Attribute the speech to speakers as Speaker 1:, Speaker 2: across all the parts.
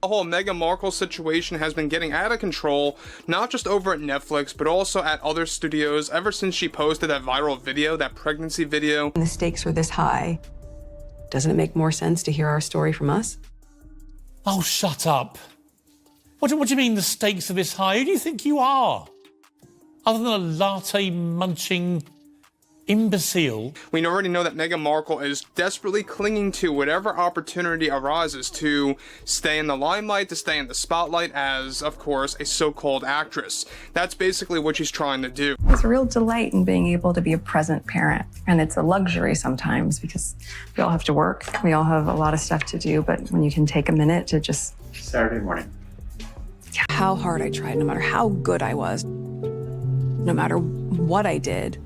Speaker 1: The whole Meghan Markle situation has been getting out of control, not just over at Netflix, but also at other studios ever since she posted that viral video, that pregnancy video.
Speaker 2: When the stakes are this high, doesn't it make more sense to hear our story from us?
Speaker 3: Oh, shut up. What do you mean the stakes are this high? Who do you think you are? Other than a latte-munching imbecile.
Speaker 1: We already know that Meghan Markle is desperately clinging to whatever opportunity arises to stay in the limelight, to stay in the spotlight as, of course, a so-called actress. That's basically what she's trying to do.
Speaker 4: There's a real delight in being able to be a present parent. And it's a luxury sometimes because we all have to work. We all have a lot of stuff to do. But when you can take a minute to just...
Speaker 5: Saturday morning.
Speaker 2: How hard I tried, no matter how good I was, no matter what I did,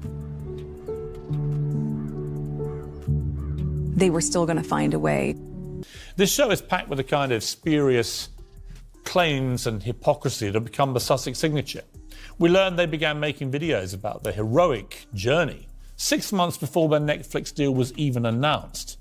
Speaker 2: they were still going to find a way.
Speaker 3: This show is packed with the kind of spurious claims and hypocrisy that have become the Sussex signature. We learned they began making videos about their heroic journey 6 months before their Netflix deal was even announced.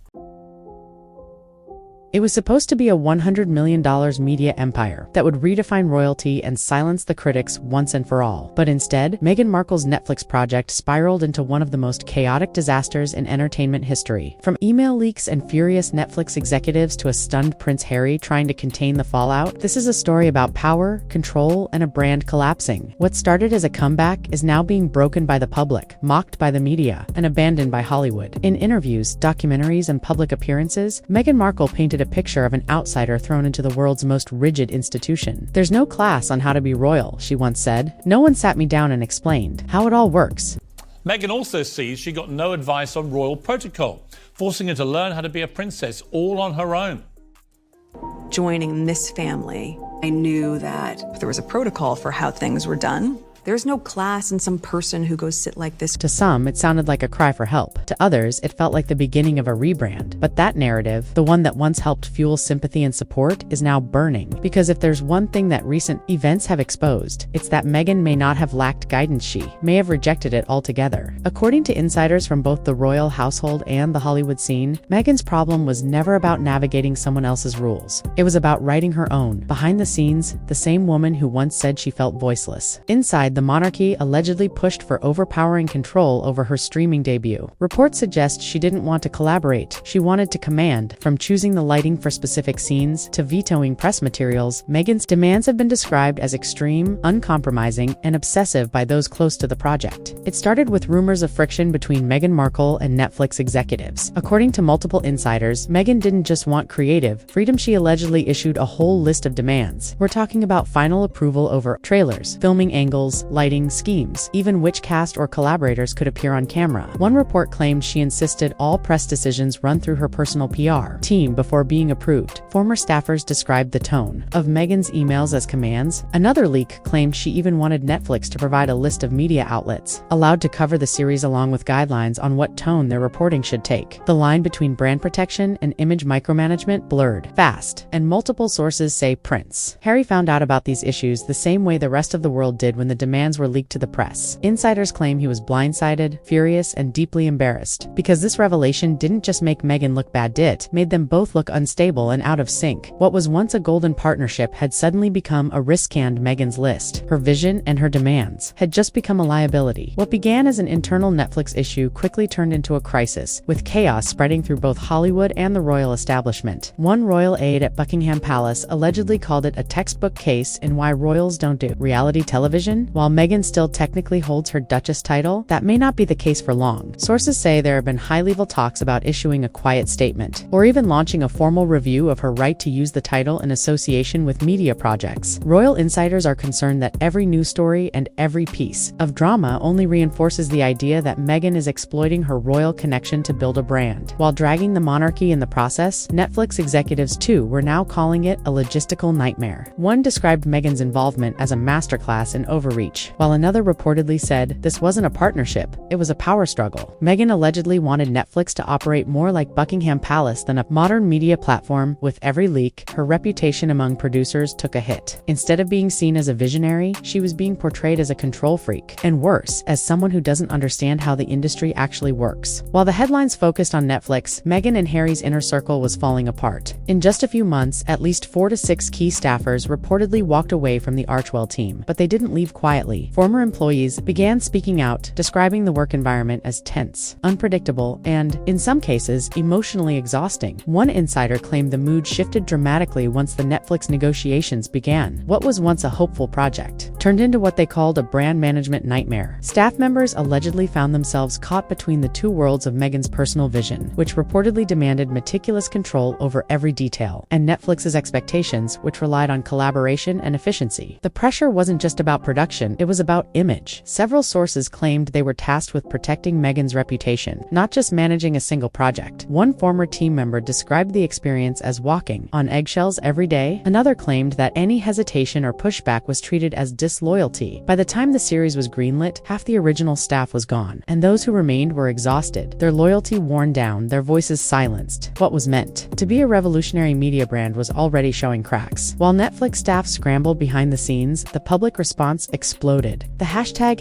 Speaker 6: It was supposed to be a $100 million media empire that would redefine royalty and silence the critics once and for all. But instead, Meghan Markle's Netflix project spiraled into one of the most chaotic disasters in entertainment history. From email leaks and furious Netflix executives to a stunned Prince Harry trying to contain the fallout, this is a story about power, control, and a brand collapsing. What started as a comeback is now being broken by the public, mocked by the media, and abandoned by Hollywood. In interviews, documentaries, and public appearances, Meghan Markle painted a picture of an outsider thrown into the world's most rigid institution. "There's no class on how to be royal," she once said. "No one sat me down and explained how it all works."
Speaker 3: Meghan also sees she got no advice on royal protocol, forcing her to learn how to be a princess all on her own.
Speaker 2: Joining this family, I knew that there was a protocol for how things were done. There's no class in some person who goes sit like this.
Speaker 6: To some, it sounded like a cry for help. To others, it felt like the beginning of a rebrand. But that narrative, the one that once helped fuel sympathy and support, is now burning. Because if there's one thing that recent events have exposed, it's that Meghan may not have lacked guidance, she may have rejected it altogether. According to insiders from both the royal household and the Hollywood scene, Meghan's problem was never about navigating someone else's rules. It was about writing her own. Behind the scenes, the same woman who once said she felt voiceless. Inside, the monarchy allegedly pushed for overpowering control over her streaming debut. Reports suggest she didn't want to collaborate. She wanted to command. From choosing the lighting for specific scenes to vetoing press materials, Meghan's demands have been described as extreme, uncompromising, and obsessive by those close to the project. It started with rumors of friction between Meghan Markle and Netflix executives. According to multiple insiders, Meghan didn't just want creative freedom, she allegedly issued a whole list of demands. We're talking about final approval over trailers, filming angles, lighting, schemes, even which cast or collaborators could appear on camera. One report claimed she insisted all press decisions run through her personal PR team before being approved. Former staffers described the tone of Meghan's emails as commands. Another leak claimed she even wanted Netflix to provide a list of media outlets allowed to cover the series along with guidelines on what tone their reporting should take. The line between brand protection and image micromanagement blurred fast, and multiple sources say Prince Harry found out about these issues the same way the rest of the world did when the demands were leaked to the press. Insiders claim he was blindsided, furious, and deeply embarrassed. Because this revelation didn't just make Meghan look bad, it made them both look unstable and out of sync. What was once a golden partnership had suddenly become a risk-hand. Meghan's list, her vision, and her demands had just become a liability. What began as an internal Netflix issue quickly turned into a crisis, with chaos spreading through both Hollywood and the royal establishment. One royal aide at Buckingham Palace allegedly called it a textbook case in why royals don't do reality television. While Meghan still technically holds her Duchess title, that may not be the case for long. Sources say there have been high-level talks about issuing a quiet statement, or even launching a formal review of her right to use the title in association with media projects. Royal insiders are concerned that every news story and every piece of drama only reinforces the idea that Meghan is exploiting her royal connection to build a brand, while dragging the monarchy in the process. Netflix executives, too, were now calling it a logistical nightmare. One described Meghan's involvement as a masterclass in overreach. reach, while another reportedly said this wasn't a partnership, it was a power struggle. Meghan allegedly wanted Netflix to operate more like Buckingham Palace than a modern media platform. With every leak, her reputation among producers took a hit. Instead of being seen as a visionary, she was being portrayed as a control freak, and worse, as someone who doesn't understand how the industry actually works. While the headlines focused on Netflix, Meghan and Harry's inner circle was falling apart. In just a few months, at least 4 to 6 key staffers reportedly walked away from the Archwell team, but they didn't leave quietly. Former employees began speaking out, describing the work environment as tense, unpredictable, and, in some cases, emotionally exhausting. One insider claimed the mood shifted dramatically once the Netflix negotiations began. What was once a hopeful project turned into what they called a brand management nightmare. Staff members allegedly found themselves caught between the two worlds of Meghan's personal vision, which reportedly demanded meticulous control over every detail, and Netflix's expectations, which relied on collaboration and efficiency. The pressure wasn't just about production, it was about image. Several sources claimed they were tasked with protecting Meghan's reputation, not just managing a single project. One former team member described the experience as walking on eggshells every day. Another claimed that any hesitation or pushback was treated as disloyalty. By the time the series was greenlit, half the original staff was gone, and those who remained were exhausted, their loyalty worn down, their voices silenced. What was meant to be a revolutionary media brand was already showing cracks. While Netflix staff scrambled behind the scenes, the public response exploded. The hashtag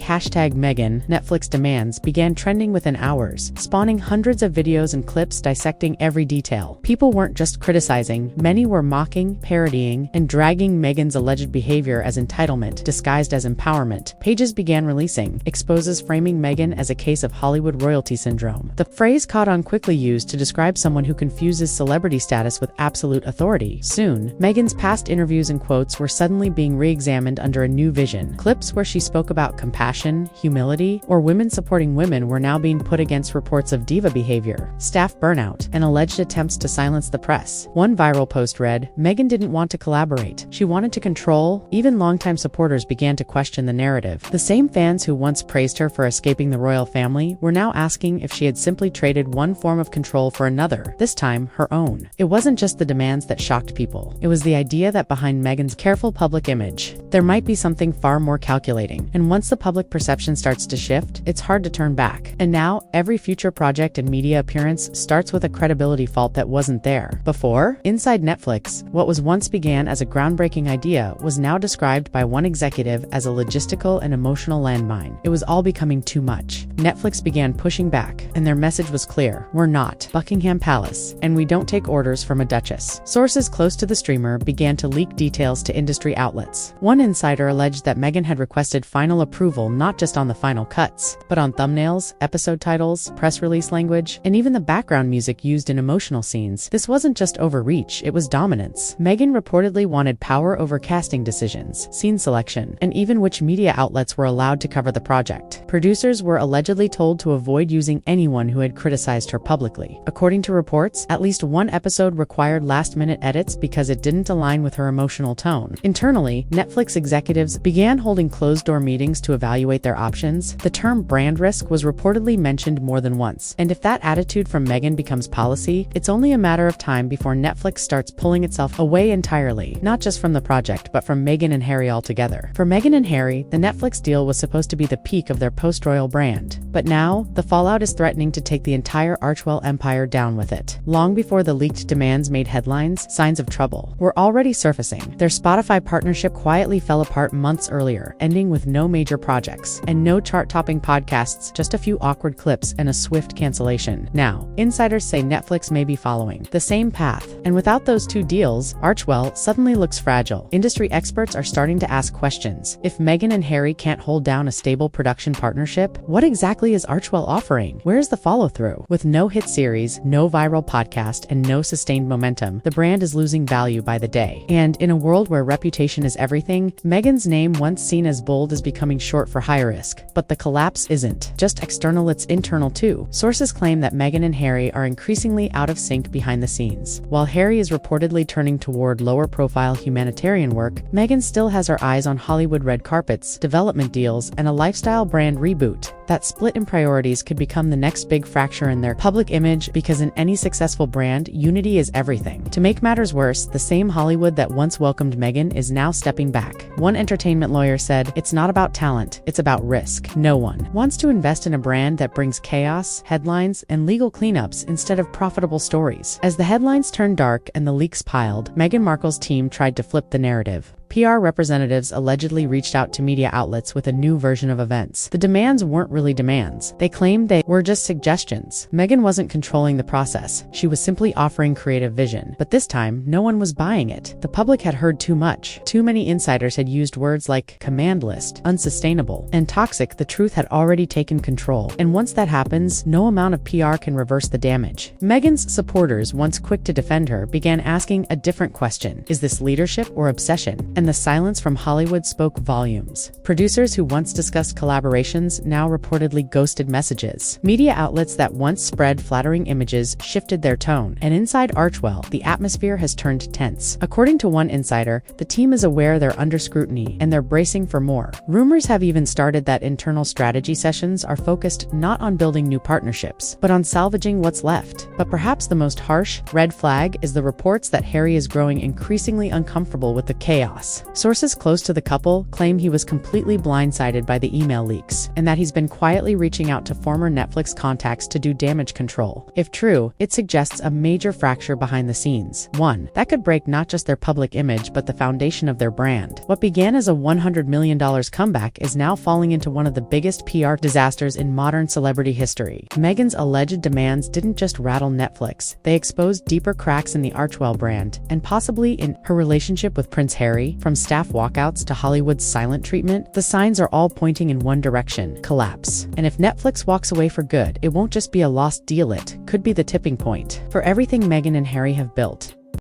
Speaker 6: Meghan Netflix demands began trending within hours, spawning hundreds of videos and clips dissecting every detail. People weren't just criticizing, many were mocking, parodying, and dragging Meghan's alleged behavior as entitlement disguised as empowerment. Pages began releasing, exposes framing Meghan as a case of Hollywood royalty syndrome. The phrase caught on, quickly used to describe someone who confuses celebrity status with absolute authority. Soon, Meghan's past interviews and quotes were suddenly being re-examined under a new vision. Clips where she spoke about compassion, humility, or women supporting women were now being put against reports of diva behavior, staff burnout, and alleged attempts to silence the press. One viral post read, "Meghan didn't want to collaborate. She wanted to control." Even longtime supporters began to question the narrative. The same fans who once praised her for escaping the royal family were now asking if she had simply traded one form of control for another, this time her own. It wasn't just the demands that shocked people. It was the idea that behind Meghan's careful public image, there might be something far more calculating. And once the public perception starts to shift, it's hard to turn back. And now, every future project and media appearance starts with a credibility fault that wasn't there before. Inside Netflix, what was once began as a groundbreaking idea was now described by one executive as a logistical and emotional landmine. It was all becoming too much. Netflix began pushing back, and their message was clear: we're not Buckingham Palace, and we don't take orders from a duchess. Sources close to the streamer began to leak details to industry outlets. One insider alleged that Meghan had requested final approval not just on the final cuts, but on thumbnails, episode titles, press release language, and even the background music used in emotional scenes. This wasn't just overreach, it was dominance. Meghan reportedly wanted power over casting decisions, scene selection, and even which media outlets were allowed to cover the project. Producers were allegedly told to avoid using anyone who had criticized her publicly. According to reports, at least one episode required last-minute edits because it didn't align with her emotional tone. Internally, Netflix executives began holding closed-door meetings to evaluate their options. The term brand risk was reportedly mentioned more than once, and if that attitude from Meghan becomes policy, it's only a matter of time before Netflix starts pulling itself away entirely, not just from the project, but from Meghan and Harry altogether. For Meghan and Harry, the Netflix deal was supposed to be the peak of their post-royal brand. But now, the fallout is threatening to take the entire Archwell empire down with it. Long before the leaked demands made headlines, signs of trouble were already surfacing. Their Spotify partnership quietly fell apart months earlier, ending with no major projects and no chart-topping podcasts, just a few awkward clips and a swift cancellation. Now, insiders say Netflix may be following the same path, and without those two deals, Archwell suddenly looks fragile. Industry experts are starting to ask questions. If Meghan and Harry can't hold down a stable production partnership, what exactly is Archwell offering? Where's the follow-through? With no hit series, no viral podcast, and no sustained momentum, the brand is losing value by the day. And in a world where reputation is everything, Meghan's name, once seen as bold, is becoming short for high risk. But the collapse isn't just external, it's internal too. Sources claim that Meghan and Harry are increasingly out of sync behind the scenes. While Harry is reportedly turning toward lower-profile humanitarian work, Meghan still has her eyes on Hollywood Hollywood red carpets, development deals, and a lifestyle brand reboot. That split in priorities could become the next big fracture in their public image, because in any successful brand, unity is everything. To make matters worse, the same Hollywood that once welcomed Meghan is now stepping back. One entertainment lawyer said, "It's not about talent, it's about risk. No one wants to invest in a brand that brings chaos, headlines, and legal cleanups instead of profitable stories." As the headlines turned dark and the leaks piled, Meghan Markle's team tried to flip the narrative. PR representatives allegedly reached out to media outlets with a new version of events. The demands weren't really demands. They claimed they were just suggestions. Meghan wasn't controlling the process. She was simply offering creative vision. But this time, no one was buying it. The public had heard too much. Too many insiders had used words like command list, unsustainable, and toxic. The truth had already taken control. And once that happens, no amount of PR can reverse the damage. Meghan's supporters, once quick to defend her, began asking a different question. Is this leadership or obsession? And the silence from Hollywood spoke volumes. Producers who once discussed collaborations now reportedly ghosted messages. Media outlets that once spread flattering images shifted their tone. And inside Archewell, the atmosphere has turned tense. According to one insider, the team is aware they're under scrutiny and they're bracing for more. Rumors have even started that internal strategy sessions are focused not on building new partnerships, but on salvaging what's left. But perhaps the most harsh red flag is the reports that Harry is growing increasingly uncomfortable with the chaos. Sources close to the couple claim he was completely blindsided by the email leaks, and that he's been quietly reaching out to former Netflix contacts to do damage control. If true, it suggests a major fracture behind the scenes. One that could break not just their public image, but the foundation of their brand. What began as a $100 million comeback is now falling into one of the biggest PR disasters in modern celebrity history. Meghan's alleged demands didn't just rattle Netflix, they exposed deeper cracks in the Archewell brand, and possibly in her relationship with Prince Harry. From staff walkouts to Hollywood's silent treatment, the signs are all pointing in one direction: collapse. And if Netflix walks away for good, it won't just be a lost deal, it could be the tipping point for everything Meghan and Harry have built.